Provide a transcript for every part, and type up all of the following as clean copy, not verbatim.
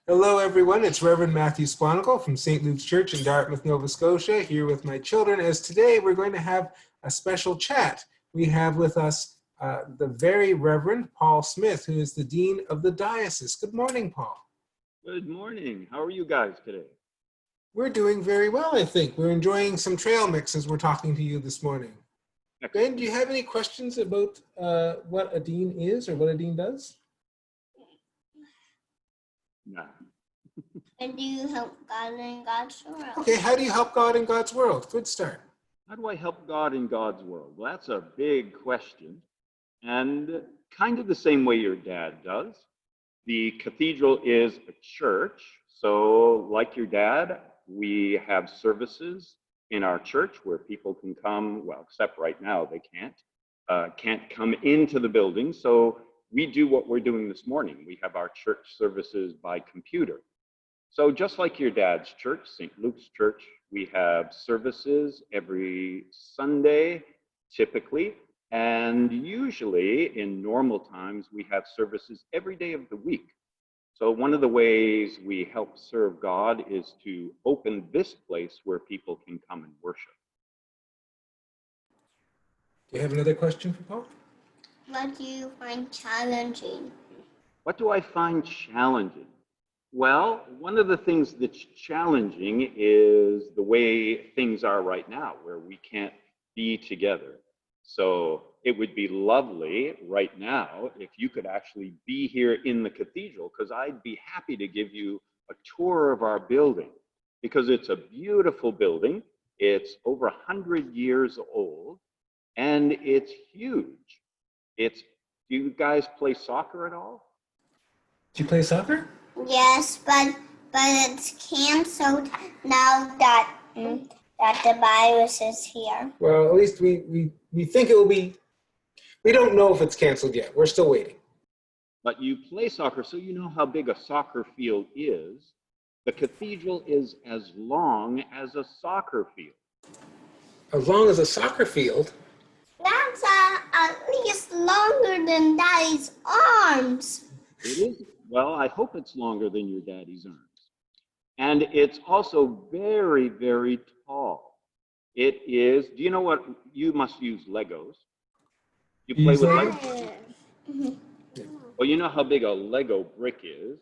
Hello, everyone. It's Reverend Matthew Sponicle from St. Luke's Church in Dartmouth, Nova Scotia, here with my children, as today we're going to have a special chat. We have with us the Very Reverend Paul Smith, who is the Dean of the Diocese. Good morning, Paul. Good morning. How are you guys today? We're doing very well, I think. We're enjoying some trail mix as we're talking to you this morning. Excellent. Ben, do you have any questions about what a dean is or what a dean does? No. And do you help God in God's world? Okay, how do you help God in God's world? Good start. How do I help God in God's world? Well, that's a big question, and kind of the same way your dad does. The cathedral is a church, so like your dad, we have services in our church where people can come, well, except right now they can't come into the building, so we do what we're doing this morning. We have our church services by computer. So just like your dad's church, St. Luke's Church, we have services every Sunday, typically, and usually in normal times, we have services every day of the week. So one of the ways we help serve God is to open this place where people can come and worship. Do you have another question for Paul? What do you find challenging? What do I find challenging? Well, one of the things that's challenging is the way things are right now, where we can't be together. So it would be lovely right now if you could actually be here in the cathedral, because I'd be happy to give you a tour of our building, because it's a beautiful building. It's over 100 years old, and it's huge. Do you guys play soccer at all? Do you play soccer? Yes, but it's canceled now that the virus is here. Well, at least we think it will be. We don't know if it's canceled yet. We're still waiting. But you play soccer, so you know how big a soccer field is. The cathedral is as long as a soccer field. As long as a soccer field? That's at least longer than Daddy's arms. It is. Well, I hope it's longer than your daddy's arms. And it's also very, very tall. It is, do you know what, you must use Legos. You play with Legos? Well, you know how big a Lego brick is,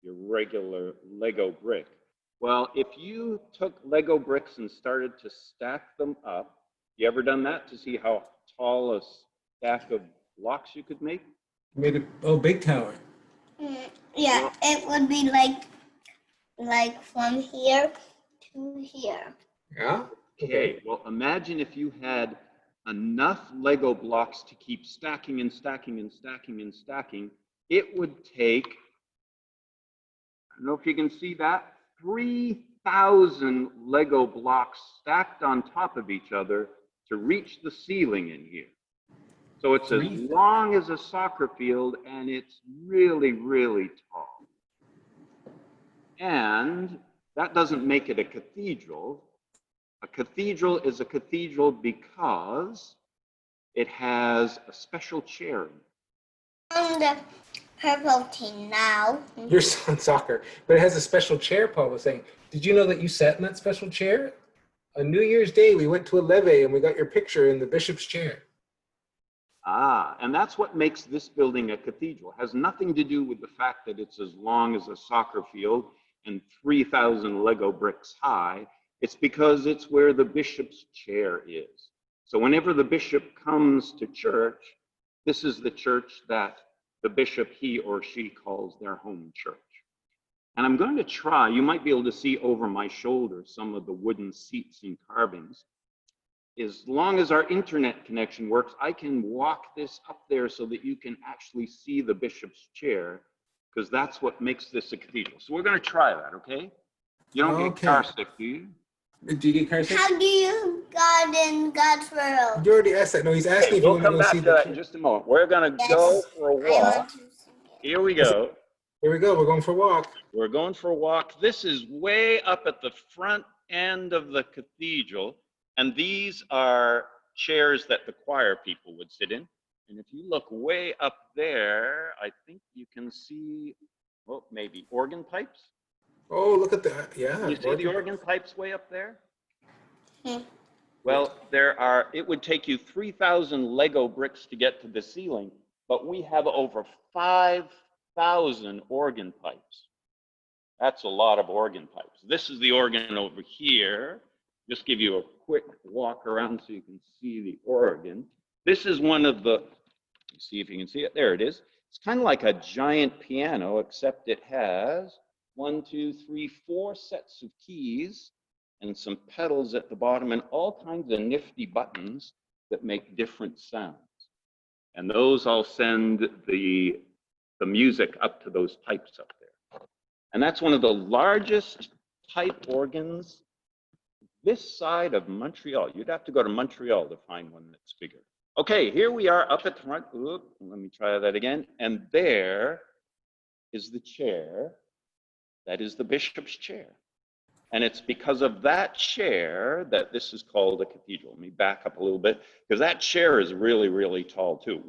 your regular Lego brick. Well, if you took Lego bricks and started to stack them up, you ever done that to see how tall a stack of blocks you could make? Made a big tower. Yeah, it would be like from here to here. Yeah? Okay, well, imagine if you had enough Lego blocks to keep stacking and stacking and stacking and stacking. It would take, I don't know if you can see that, 3,000 Lego blocks stacked on top of each other to reach the ceiling in here. So it's as long as a soccer field, and it's really, really tall. And that doesn't make it a cathedral. A cathedral is a cathedral because it has a special chair in it. On the purple team now. Your son's soccer. But it has a special chair, Paul was saying. Did you know that you sat in that special chair? On New Year's Day, we went to a levee and we got your picture in the bishop's chair. Ah, and that's what makes this building a cathedral. It has nothing to do with the fact that it's as long as a soccer field and 3,000 Lego bricks high. It's because it's where the bishop's chair is. So whenever the bishop comes to church, this is the church that the bishop, he or she, calls their home church. And I'm going to try, you might be able to see over my shoulder some of the wooden seats and carvings. As long as our internet connection works, I can walk this up there so that you can actually see the bishop's chair, because that's what makes this a cathedral. So we're going to try that, okay? You don't get car sick, do you? Do you get car sick? How do you God in God's world? You already asked that. No, he's asking if you We'll want to come go back see to the that chair. in just a moment. We're going to go for a I walk. want to see it. Here we go. Here we go. We're going for a walk. We're going for a walk. This is way up at the front end of the cathedral, and these are chairs that the choir people would sit in. And if you look way up there, I think you can see well, maybe organ pipes. Oh, look at that. Yeah. You see the organ pipes way up there? Hmm. Well, it would take you 3,000 Lego bricks to get to the ceiling, but we have over 5,000 organ pipes. That's a lot of organ pipes. This is the organ over here. Just give you a quick walk around so you can see the organ. This is one of the, see if you can see it. There it is. It's kind of like a giant piano, except it has 1, 2, 3, 4 sets of keys and some pedals at the bottom and all kinds of nifty buttons that make different sounds. And those all send the music up to those pipes up there. And that's one of the largest pipe organs this side of Montreal. You'd have to go to Montreal to find one that's bigger. Okay, here we are up at the front. Oop, let me try that again. And there is the chair. That is the bishop's chair. And it's because of that chair that this is called a cathedral. Let me back up a little bit, because that chair is really, really tall too.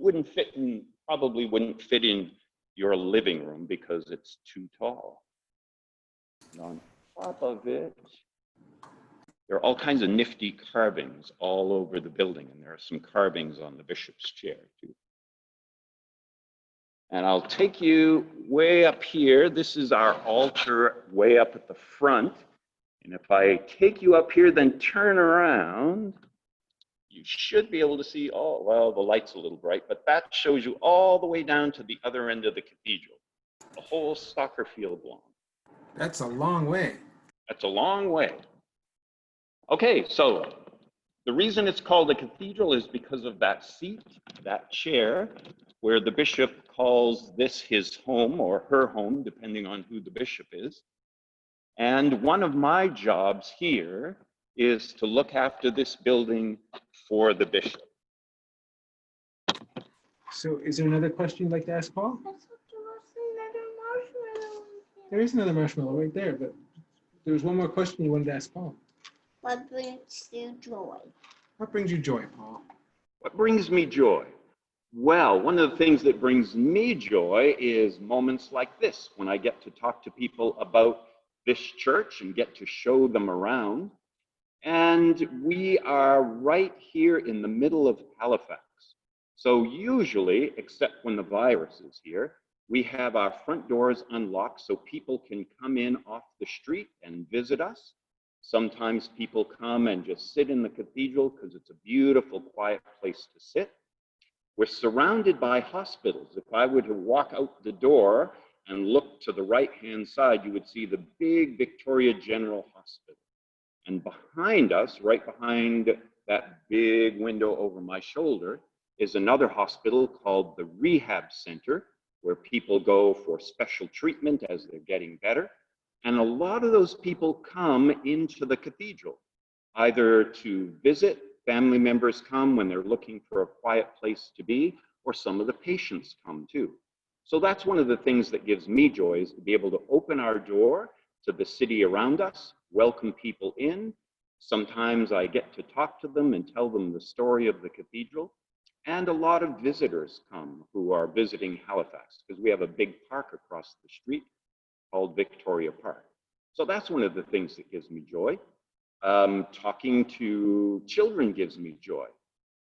Probably wouldn't fit in your living room because it's too tall. And on top of it, there are all kinds of nifty carvings all over the building, and there are some carvings on the bishop's chair too. And I'll take you way up here. This is our altar way up at the front. And if I take you up here, then turn around, you should be able to see all, well, the light's a little bright, but that shows you all the way down to the other end of the cathedral, the whole soccer field long. That's a long way. That's a long way. Okay, so the reason it's called a cathedral is because of that seat, that chair, where the bishop calls this his home or her home, depending on who the bishop is. And one of my jobs here is to look after this building for the bishop. So is there another question you'd like to ask Paul? I thought there was another marshmallow. There is another marshmallow right there, but there's one more question you wanted to ask Paul. What brings you joy? What brings you joy, Paul? What brings me joy? Well, one of the things that brings me joy is moments like this, when I get to talk to people about this church and get to show them around. And we are right here in the middle of Halifax. So usually, except when the virus is here, we have our front doors unlocked so people can come in off the street and visit us. Sometimes people come and just sit in the cathedral because it's a beautiful, quiet place to sit. We're surrounded by hospitals. If I were to walk out the door and look to the right-hand side, you would see the big Victoria General Hospital. And behind us, right behind that big window over my shoulder, is another hospital called the Rehab Center, where people go for special treatment as they're getting better. And a lot of those people come into the cathedral, either to visit. Family members come when they're looking for a quiet place to be, or some of the patients come too. So that's one of the things that gives me joy, is to be able to open our door to the city around us, welcome people in. Sometimes I get to talk to them and tell them the story of the cathedral. And a lot of visitors come who are visiting Halifax, because we have a big park across the street called Victoria Park. So that's one of the things that gives me joy. Talking to children gives me joy.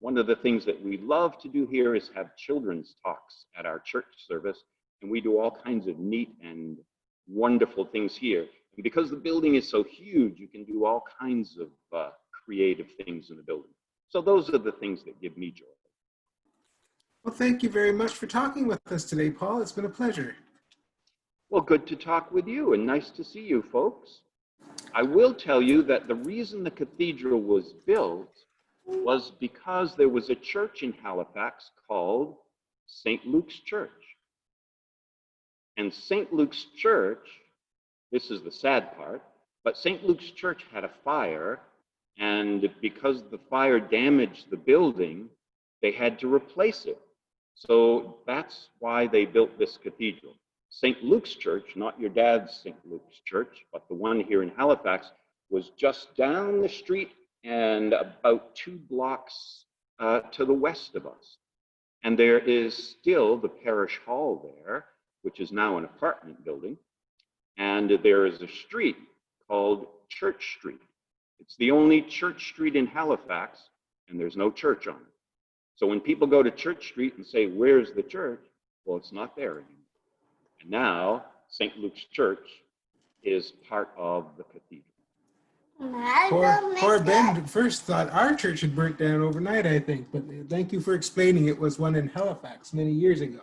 One of the things that we love to do here is have children's talks at our church service, and we do all kinds of neat and wonderful things here. And because the building is so huge, you can do all kinds of creative things in the building. So those are the things that give me joy. Well, thank you very much for talking with us today, Paul. It's been a pleasure. Well, good to talk with you, and nice to see you folks. I will tell you that the reason the cathedral was built was because there was a church in Halifax called St.Luke's Church. And St. Luke's Church, this is the sad part, but St. Luke's Church had a fire, and because the fire damaged the building, they had to replace it. So that's why they built this cathedral. St. Luke's Church, not your dad's St. Luke's Church, but the one here in Halifax, was just down the street and about 2 blocks to the west of us. And there is still the parish hall there, which is now an apartment building. And there is a street called Church Street. It's the only church street in Halifax, and there's no church on it. So when people go to Church Street and say, where's the church? Well, it's not there anymore. And now St. Luke's Church is part of the cathedral. Poor Ben first thought our church had burnt down overnight, I think, but thank you for explaining it was one in Halifax many years ago.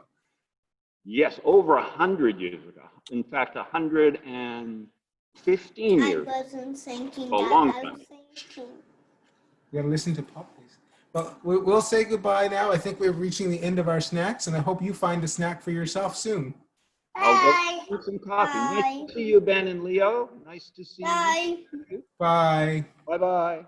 Yes, over 100 years ago. In fact, 115 years. I wasn't thinking A that. long I time. was thinking. You gotta listen to Pop, please. Well, we'll say goodbye now. I think we're reaching the end of our snacks, and I hope you find a snack for yourself soon. I'll Bye. go get some coffee. Bye. Nice to see you, Ben and Leo. Nice to see Bye. you. Bye. Bye-bye.